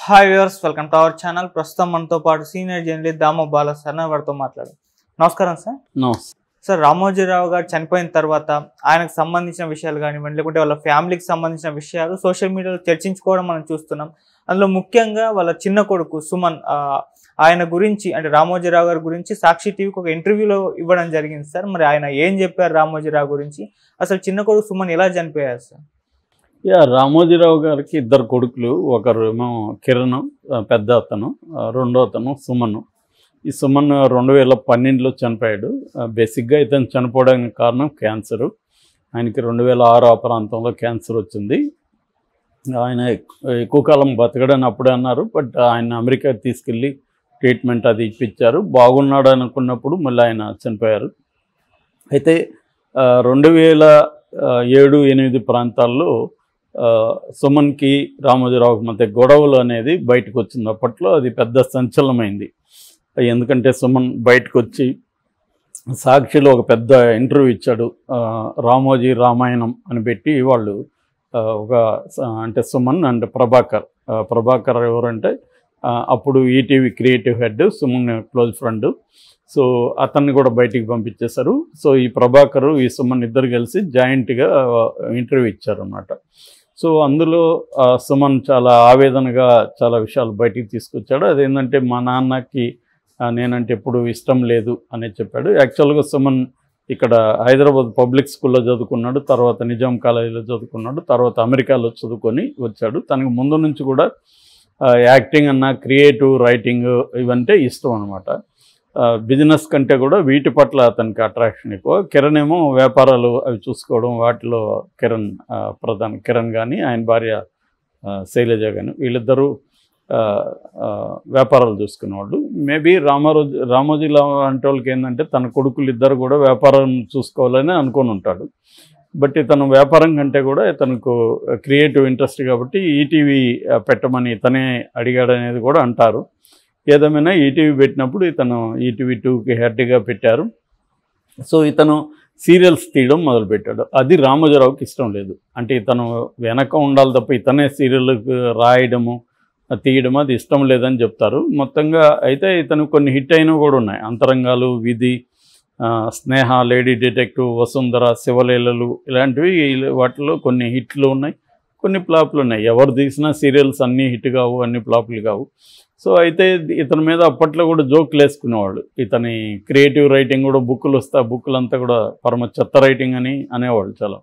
Hi viewers, welcome to our channel. ప్రస్తుతం మనతో పాటు సీనియర్ జర్నలిస్ట్ దామో బాల సార్ వారితో మాట్లాడు. నమస్కారం సార్. సార్, రామోజీరావు గారు చనిపోయిన తర్వాత ఆయనకు సంబంధించిన విషయాలు కానివ్వండి, లేకుంటే వాళ్ళ ఫ్యామిలీకి సంబంధించిన విషయాలు సోషల్ మీడియాలో చర్చించుకోవడం మనం చూస్తున్నాం. అందులో ముఖ్యంగా వాళ్ళ చిన్న కొడుకు సుమన్ ఆయన గురించి, అంటే రామోజీరావు గారి గురించి సాక్షి టీవీకి ఒక ఇంటర్వ్యూలో ఇవ్వడం జరిగింది సార్. మరి ఆయన ఏం చెప్పారు రామోజీరావు గురించి, అసలు చిన్న కొడుకు సుమన్ ఎలా చనిపోయారు సార్? రామోజీరావు గారికి ఇద్దరు కొడుకులు. ఒకరు ఏమో కిరణ్ పెద్ద అతను, రెండో అతను సుమన్. ఈ సుమన్ 2012లో చనిపోయాడు. బేసిక్గా ఇతను చనిపోవడానికి కారణం క్యాన్సరు. ఆయనకి 2006 ఆ ప్రాంతంలో క్యాన్సర్ వచ్చింది. ఆయన ఎక్కువ కాలం బతకడని అప్పుడే అన్నారు. బట్ ఆయన అమెరికా తీసుకెళ్ళి ట్రీట్మెంట్ అది ఇప్పించారు. బాగున్నాడు అనుకున్నప్పుడు మళ్ళీ ఆయన చనిపోయారు. అయితే 2007-8 ప్రాంతాల్లో సుమన్కి రామోజీరావుకి మధ్య గొడవలు అనేది బయటకు వచ్చింది. అప్పట్లో అది పెద్ద సంచలనమైంది. ఎందుకంటే సుమన్ బయటకు వచ్చి సాక్షిలో ఒక పెద్ద ఇంటర్వ్యూ ఇచ్చాడు. రామోజీ రామాయణం అని పెట్టి వాళ్ళు అంటే సుమన్ అండ్ ప్రభాకర్ ఎవరంటే అప్పుడు ETV creative head, Suman close friend. So అతన్ని కూడా బయటికి పంపించేశారు. సో ఈ ప్రభాకర్, ఈ సుమన్ ఇద్దరు కలిసి జాయింట్గా ఇంటర్వ్యూ ఇచ్చారు అన్నమాట. సో అందులో సుమన్ చాలా ఆవేదనగా చాలా విషయాలు బయటికి తీసుకొచ్చాడు. అదేంటంటే మా నాన్నకి నేనంటే ఎప్పుడు ఇష్టం లేదు అని చెప్పాడు. యాక్చువల్గా సుమన్ ఇక్కడ హైదరాబాద్ పబ్లిక్ స్కూల్లో చదువుకున్నాడు, తర్వాత నిజాం కాలేజీలో చదువుకున్నాడు, తర్వాత అమెరికాలో చదువుకొని వచ్చాడు. తనకు ముందు నుంచి కూడా యాక్టింగ్ అన్న, క్రియేటివ్ రైటింగ్ ఇవంటే ఇష్టం అనమాట. బిజినెస్ కంటే కూడా వీటి పట్ల అతనికి అట్రాక్షన్ ఎక్కువ. కిరణ్ ఏమో వ్యాపారాలు అవి చూసుకోవడం, వాటిలో కిరణ్ కానీ ఆయన భార్య శైలజ కానీ వీళ్ళిద్దరూ వ్యాపారాలు చూసుకునేవాళ్ళు. మేబీ రామోజీరావు అంటే వాళ్ళకి ఏంటంటే తన కొడుకులు ఇద్దరు కూడా వ్యాపారం చూసుకోవాలని అనుకొని ఉంటాడు. బట్ ఇతను వ్యాపారం కంటే కూడా ఇతనికి క్రియేటివ్ ఇంట్రెస్ట్ కాబట్టి ఈటీవీ పెట్టమని ఇతనే అడిగాడనేది కూడా అంటారు. ఏదేమైనా ఈటీవీ పెట్టినప్పుడు ఇతను ఈటీవీ 2కి హెడ్గా పెట్టారు. సో ఇతను సీరియల్స్ తీయడం మొదలుపెట్టాడు. అది రామోజీరావుకి ఇష్టం లేదు. అంటే ఇతను వెనక ఉండాలి తప్ప ఇతనే సీరియల్కి రాయడము తీయడం అది ఇష్టం లేదని చెప్తారు మొత్తంగా. అయితే ఇతను కొన్ని హిట్ అయినవి కూడా ఉన్నాయి. అంతరంగాలు, విధి, స్నేహ, లేడీ డిటెక్టివ్, వసుంధర, శివలీలలు ఇలాంటివి. వాటిలో కొన్ని హిట్లు ఉన్నాయి, కొన్ని ఫ్లాప్లు ఉన్నాయి. ఎవరు తీసినా సీరియల్స్ అన్నీ హిట్ కావు, అన్ని ఫ్లాప్లు కావు. సో అయితే ఇతని మీద అప్పట్లో కూడా జోకులు వేసుకునేవాళ్ళు. ఇతని క్రియేటివ్ రైటింగ్ కూడా బుక్కులు వస్తే ఆ బుక్కులంతా కూడా పరమ చెత్త రైటింగ్ అని అనేవాళ్ళు. చాలా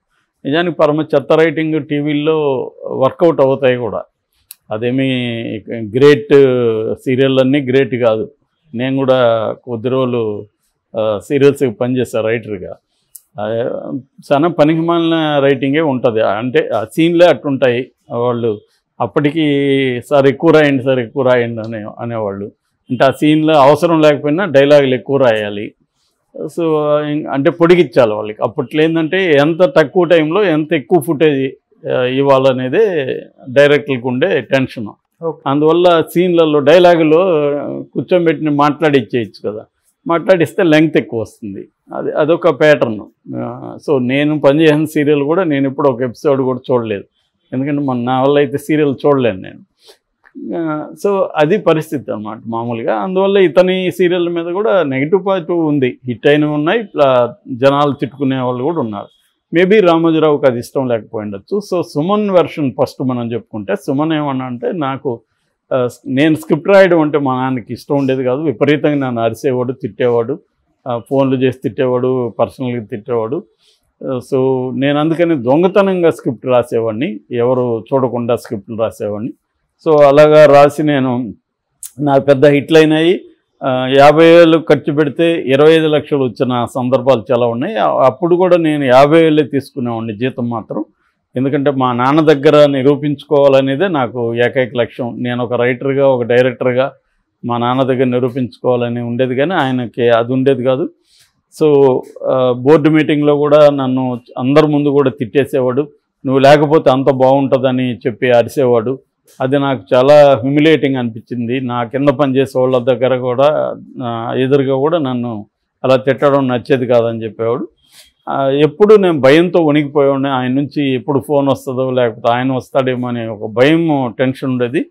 నిజానికి పరమ చెత్త రైటింగ్ టీవీల్లో వర్కౌట్ అవుతాయి కూడా. అదేమీ గ్రేట్ సీరియల్ అన్నీ గ్రేట్ కాదు. నేను కూడా కొద్ది రోజులు సీరియల్స్కి పనిచేస్తాను రైటర్గా. చాలా పనికిమాలిన రైటింగే ఉంటుంది. అంటే ఆ సీన్లే అట్టుంటాయి. వాళ్ళు అప్పటికి సార్ ఎక్కువ రాయండి అనేవాళ్ళు. అంటే ఆ సీన్లో అవసరం లేకపోయినా డైలాగులు ఎక్కువ రాయాలి. సో అంటే పొడిగిచ్చాలి వాళ్ళకి. అప్పట్లో ఏంటంటే ఎంత తక్కువ టైంలో ఎంత ఎక్కువ ఫుటేజ్ ఇవ్వాలనేదే డైరెక్టర్లకు ఉండే టెన్షన్. అందువల్ల సీన్లలో డైలాగులో కూర్చోబెట్టిన మాట్లాడిచ్చేయచ్చు కదా, మాట్లాడిస్తే లెంగ్త్ ఎక్కువ వస్తుంది. అదొక ప్యాటర్న్. సో నేను పనిచేసిన సీరియల్ కూడా నేను ఇప్పుడు ఒక ఎపిసోడ్ కూడా చూడలేదు. ఎందుకంటే నా వల్ల అయితే సీరియల్ చూడలేను నేను. సో అది పరిస్థితి అన్నమాట మామూలుగా. అందువల్ల ఇతని సీరియల్ మీద కూడా నెగిటివ్ పాజిటివ్ ఉంది. హిట్ అయినవి ఉన్నాయి, జనాలు తిట్టుకునే వాళ్ళు కూడా ఉన్నారు. మేబీ రామోజీరావుకి అది ఇష్టం లేకపోయిండొచ్చు. సో సుమన్ వెర్షన్ ఫస్ట్ మనం చెప్పుకుంటే, సుమన్ ఏమన్నా అంటే నేను స్క్రిప్ట్ రాయడం అంటే మా నాన్నకి ఇష్టం ఉండేది కాదు. విపరీతంగా నన్ను అరిసేవాడు, తిట్టేవాడు, ఫోన్లు చేసి తిట్టేవాడు, పర్సనల్గా తిట్టేవాడు. సో నేను అందుకని దొంగతనంగా స్క్రిప్ట్ రాసేవాడిని, ఎవరు చూడకుండా స్క్రిప్ట్లు రాసేవాడిని. సో అలాగా రాసి నేను నా పెద్ద హిట్లు అయినాయి. 50,000 ఖర్చు పెడితే 25 లక్షలు వచ్చిన సందర్భాలు చాలా ఉన్నాయి. అప్పుడు కూడా నేను 50,000 తీసుకునేవాడిని జీతం మాత్రం. ఎందుకంటే మా నాన్న దగ్గర నిరూపించుకోవాలనేదే నాకు ఏకైక లక్ష్యం. నేను ఒక రైటర్గా, ఒక డైరెక్టర్గా మా నాన్న దగ్గర నిరూపించుకోవాలని ఉండేది, కానీ ఆయనకి అది ఉండేది కాదు. సో బోర్డు మీటింగ్లో కూడా నన్ను అందరి ముందు కూడా తిట్టేసేవాడు. నువ్వు లేకపోతే అంత బాగుంటుందని చెప్పి అరిసేవాడు. అది నాకు చాలా హ్యూమిలేటింగ్ అనిపించింది. నా కింద పనిచేసే వాళ్ళ దగ్గర కూడా ఎదురుగా కూడా నన్ను అలా తిట్టడం నచ్చేది కాదని చెప్పేవాడు. ఎప్పుడు నేను భయంతో వణికిపోయాను. ఆయన నుంచి ఎప్పుడు ఫోన్ వస్తుందో లేకపోతే ఆయన వస్తాడేమో అనే ఒక భయం, టెన్షన్ ఉండేది.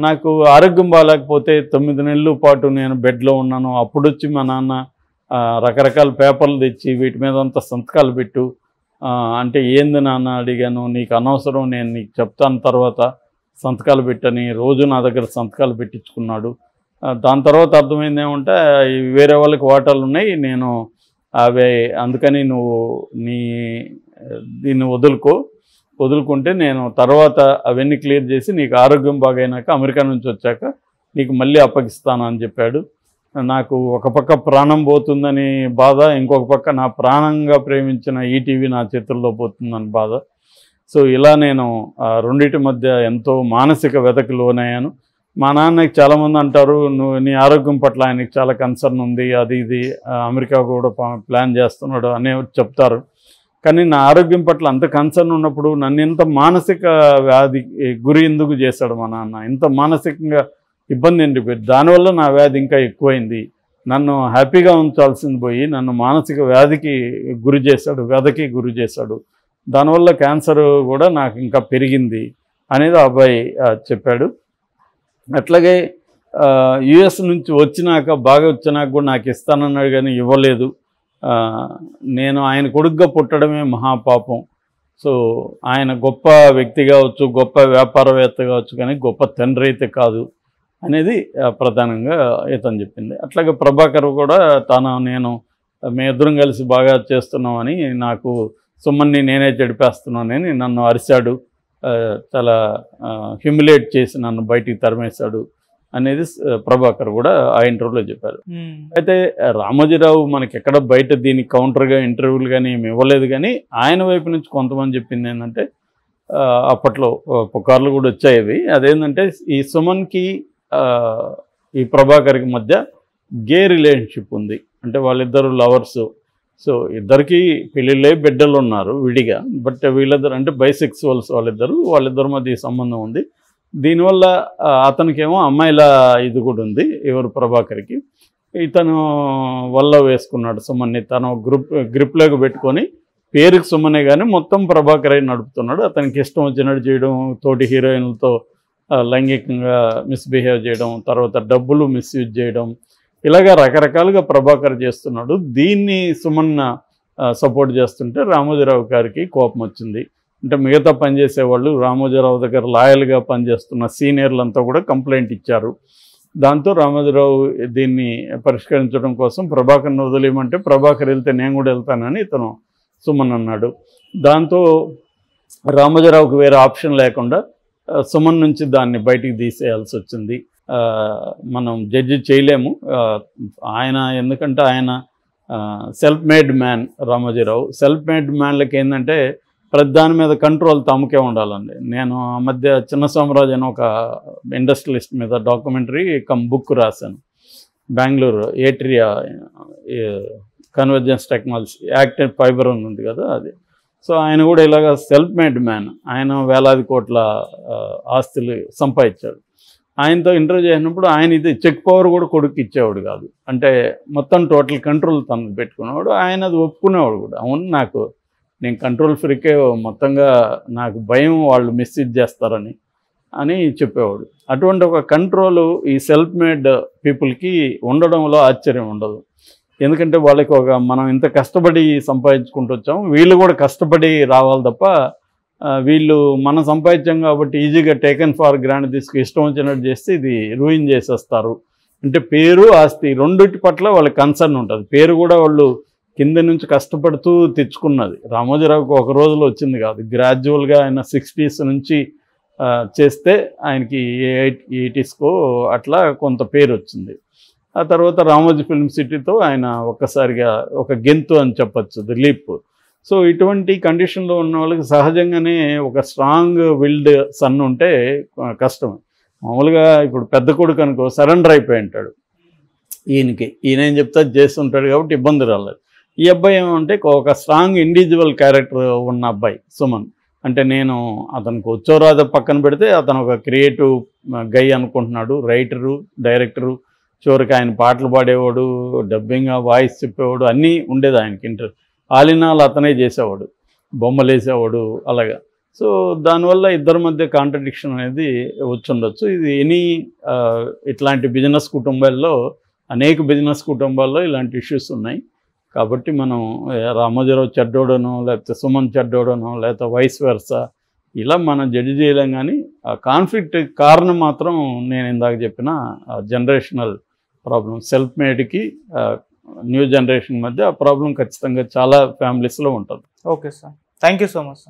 నాకు ఆరోగ్యం బాగాలేకపోతే 9 నెలల పాటు నేను బెడ్లో ఉన్నాను. అప్పుడు వచ్చి మా నాన్న రకరకాల పేపర్లు తెచ్చి వీటి మీద అంతా సంతకాలు పెట్టు అంటే ఏంది నాన్న అడిగాను. నీకు అనవసరం, నేను నీకు చెప్తాను తర్వాత సంతకాలు పెట్టని రోజు నా దగ్గర సంతకాలు పెట్టించుకున్నాడు. దాని తర్వాత అర్థమైంది ఏమంటే వేరే వాళ్ళకి వాటాలు ఉన్నాయి, నేను అవి అందుకని నువ్వు దీన్ని వదులుకుంటే నేను తర్వాత అవన్నీ క్లియర్ చేసి నీకు ఆరోగ్యం బాగైనాక అమెరికా నుంచి వచ్చాక నీకు మళ్ళీ అప్పగిస్తాను అని చెప్పాడు. నాకు ఒక పక్క ప్రాణం పోతుందని బాధ, ఇంకొక పక్క నా ప్రాణంగా ప్రేమించిన ఈటీవీ నా చేతుల్లో పోతుందని బాధ. సో ఇలా నేను రెండింటి మధ్య ఎంతో మానసిక వ్యధకు లోనయ్యాను. మా నాన్నకి చాలామంది అంటారు, నీ ఆరోగ్యం పట్ల ఆయనకి చాలా కన్సర్న్ ఉంది, అది ఇది అమెరికా కూడా ప్లాన్ చేస్తున్నాడు అనే చెప్తారు. కానీ నా ఆరోగ్యం పట్ల అంత కన్సర్న్ ఉన్నప్పుడు నన్ను ఇంత మానసిక వ్యాధి గురి ఎందుకు చేశాడు మా నాన్న? ఇంత మానసికంగా ఇబ్బంది ఎండిపోయింది. దానివల్ల నా వ్యాధి ఇంకా ఎక్కువైంది. నన్ను హ్యాపీగా ఉంచాల్సింది పోయి నన్ను మానసిక వ్యాధికి గురి చేశాడు. దానివల్ల క్యాన్సర్ కూడా నాకు ఇంకా పెరిగింది అనేది ఆ అబ్బాయి చెప్పాడు. అట్లాగే యుఎస్ నుంచి బాగా వచ్చినాక కూడా నాకు ఇస్తానన్నాడు కానీ ఇవ్వలేదు. నేను ఆయన కొడుకుగా పుట్టడమే మహాపాపం. సో ఆయన గొప్ప వ్యక్తి కావచ్చు, గొప్ప వ్యాపారవేత్త కావచ్చు, కానీ గొప్ప తండ్రి అయితే కాదు అనేది ప్రధానంగా ఇతను చెప్పింది. అట్లాగే ప్రభాకర్ కూడా మేమిద్దరం కలిసి బాగా చేస్తున్నామని, నాకు సుమన్ని నేనే చెడిపేస్తున్నానని నన్ను అరిశాడు, చాలా హ్యూమిలేట్ చేసి నన్ను బయటికి తరిమేశాడు అనేది ప్రభాకర్ కూడా ఆ ఇంటర్వ్యూలో చెప్పారు. అయితే రామోజీరావు మనకి ఎక్కడ బయట దీనికి కౌంటర్గా ఇంటర్వ్యూలు కానీ ఏమి ఇవ్వలేదు. కానీ ఆయన వైపు నుంచి కొంతమంది చెప్పింది ఏంటంటే, అప్పట్లో పుకార్లు కూడా వచ్చాయి. అదేంటంటే ఈ సుమన్కి ఈ ప్రభాకర్కి మధ్య గే రిలేషన్షిప్ ఉంది. అంటే వాళ్ళిద్దరు లవర్స్. సో ఇద్దరికి పెళ్ళిళ్ళే బిడ్డలు ఉన్నారు విడిగా. బట్ వీళ్ళిద్దరు అంటే బైసెక్సువల్స్ వాళ్ళిద్దరి మధ్య సంబంధం ఉంది. దీనివల్ల అతనికేమో అమ్మాయిల ఇది కూడా ఉంది, ఎవరు ప్రభాకర్కి. ఇతను వల్ల వేసుకున్నాడు సుమన్ని, తను గ్రిప్లోకి పెట్టుకొని పేరుకి సుమనే కానీ మొత్తం ప్రభాకరే నడుపుతున్నాడు. అతనికి ఇష్టం వచ్చినట్టు చేయడం, తోటి హీరోయిన్లతో లైంగికంగా మిస్బిహేవ్ చేయడం, తర్వాత డబ్బులు మిస్యూజ్ చేయడం, ఇలాగా రకరకాలుగా ప్రభాకర్ చేస్తున్నాడు. దీన్ని సుమన్ సపోర్ట్ చేస్తుంటే రామోజీరావు గారికి కోపం వచ్చింది. అంటే మిగతా పనిచేసేవాళ్ళు రామోజీరావు దగ్గర లాయల్గా పనిచేస్తున్న సీనియర్లంతా కూడా కంప్లైంట్ ఇచ్చారు. దాంతో రామోజీరావు దీన్ని పరిష్కరించడం కోసం ప్రభాకర్ని వదిలేయమంటే, ప్రభాకర్ వెళ్తే నేను కూడా వెళ్తానని ఇతను సుమన్ అన్నాడు. దాంతో రామోజీరావుకి వేరే ఆప్షన్ లేకుండా సుమన్ నుంచి దాన్ని బయటికి తీసేయాల్సి వచ్చింది. మనం జడ్జి చేయలేము ఆయన, ఎందుకంటే ఆయన self made man Ramoji Rao. Self made మ్యాన్లకి ఏంటంటే ప్రతి దాని మీద కంట్రోల్ తమకే ఉండాలండి. నేను ఆ మధ్య చిన్న సోమరాజు అని ఒక ఇండస్ట్రియలిస్ట్ మీద డాక్యుమెంటరీ బుక్ రాశాను. Bengaluru atria convergence technology active fibre ఉంది కదా అది. సో ఆయన కూడా ఇలాగ సెల్ఫ్ మేడ్ మ్యాన్. ఆయన వేలాది కోట్ల ఆస్తులు సంపాదించాడు. ఆయనతో ఇంటర్వ్యూ చేసినప్పుడు ఆయన ఇది చెక్ పవర్ కూడా కొడుకు ఇచ్చేవాడు కాదు. అంటే మొత్తం టోటల్ కంట్రోల్ తను పెట్టుకునేవాడు. ఆయన అది ఒప్పుకునేవాడు కూడా. అవును, నేను కంట్రోల్ ఫ్రీకే, మొత్తంగా నాకు భయం వాళ్ళు మిస్యూజ్ చేస్తారని చెప్పేవాడు. అటువంటి ఒక కంట్రోలు ఈ సెల్ఫ్ మేడ్ పీపుల్కి ఉండడంలో ఆశ్చర్యం ఉండదు. ఎందుకంటే వాళ్ళకి మనం ఇంత కష్టపడి సంపాదించుకుంటూ వచ్చాము, వీళ్ళు కూడా కష్టపడి రావాలి తప్ప వీళ్ళు మనం సంపాదించాం కాబట్టి ఈజీగా టేకన్ ఫార్ గ్రాండ్ ఇష్టం వచ్చినట్టు చేస్తే ఇది రూయిన్ చేసేస్తారు. అంటే పేరు ఆస్తి రెండిటి పట్ల వాళ్ళకి కన్సర్న్ ఉంటుంది. పేరు కూడా వాళ్ళు కింద నుంచి కష్టపడుతూ తెచ్చుకున్నది. రామోజీరావుకి ఒక రోజులో వచ్చింది కాదు, గ్రాడ్యువల్గా ఆయన 60s నుంచి చేస్తే ఆయనకి 80sకో అట్లా కొంత పేరు వచ్చింది. ఆ తర్వాత రామోజీ ఫిల్మ్ సిటీతో ఆయన ఒక్కసారిగా ఒక గెంతు అని చెప్పచ్చు, ది లీప్. సో ఇటువంటి కండిషన్లో ఉన్న వాళ్ళకి సహజంగానే ఒక స్ట్రాంగ్ విల్డ్ సన్ ఉంటే కష్టం. మామూలుగా ఇప్పుడు పెద్ద కొడుకు అనుకో సరెండర్ అయిపోయి ఉంటాడు, ఈయన ఏం చెప్తా చేస్తుంటాడు కాబట్టి ఇబ్బంది రాలేదు. ఈ అబ్బాయి ఏమంటే ఒక స్ట్రాంగ్ ఇండివిజువల్ క్యారెక్టర్ ఉన్న అబ్బాయి సుమన్. అంటే నేను అతనికి వచ్చోరాద పక్కన పెడితే అతను ఒక క్రియేటివ్ గై అనుకుంటున్నాడు, రైటరు, డైరెక్టరు, చివరికి ఆయన పాటలు పాడేవాడు, డబ్బింగ్ వాయిస్ చెప్పేవాడు, అన్నీ ఉండేది ఆయనకి ఇంట్రెస్ట్. ఆలినాలు అతనే చేసేవాడు, బొమ్మలు వేసేవాడు అలాగా. సో దానివల్ల ఇద్దరి మధ్య కాంట్రడిక్షన్ అనేది వచ్చుండొచ్చు. ఇది ఇట్లాంటి బిజినెస్ కుటుంబాల్లో అనేక బిజినెస్ కుటుంబాల్లో ఇలాంటి ఇష్యూస్ ఉన్నాయి. కాబట్టి మనం రామోజీరావు చెడ్డోడనో లేకపోతే సుమన్ చెడ్డోడనో లేకపోతే వైస్ వెర్సా ఇలా మనం జడ్జి చేయలేం. కానీ ఆ కాన్ఫ్లిక్ట్ కారణం మాత్రం నేను ఇందాక చెప్పిన జనరేషనల్ ప్రాబ్లం, సెల్ఫ్ మేడ్కి న్యూ జనరేషన్ మధ్య ఆ ప్రాబ్లం ఖచ్చితంగా చాలా ఫ్యామిలీస్లో ఉంటుంది. Okay sir, thank you so much sir.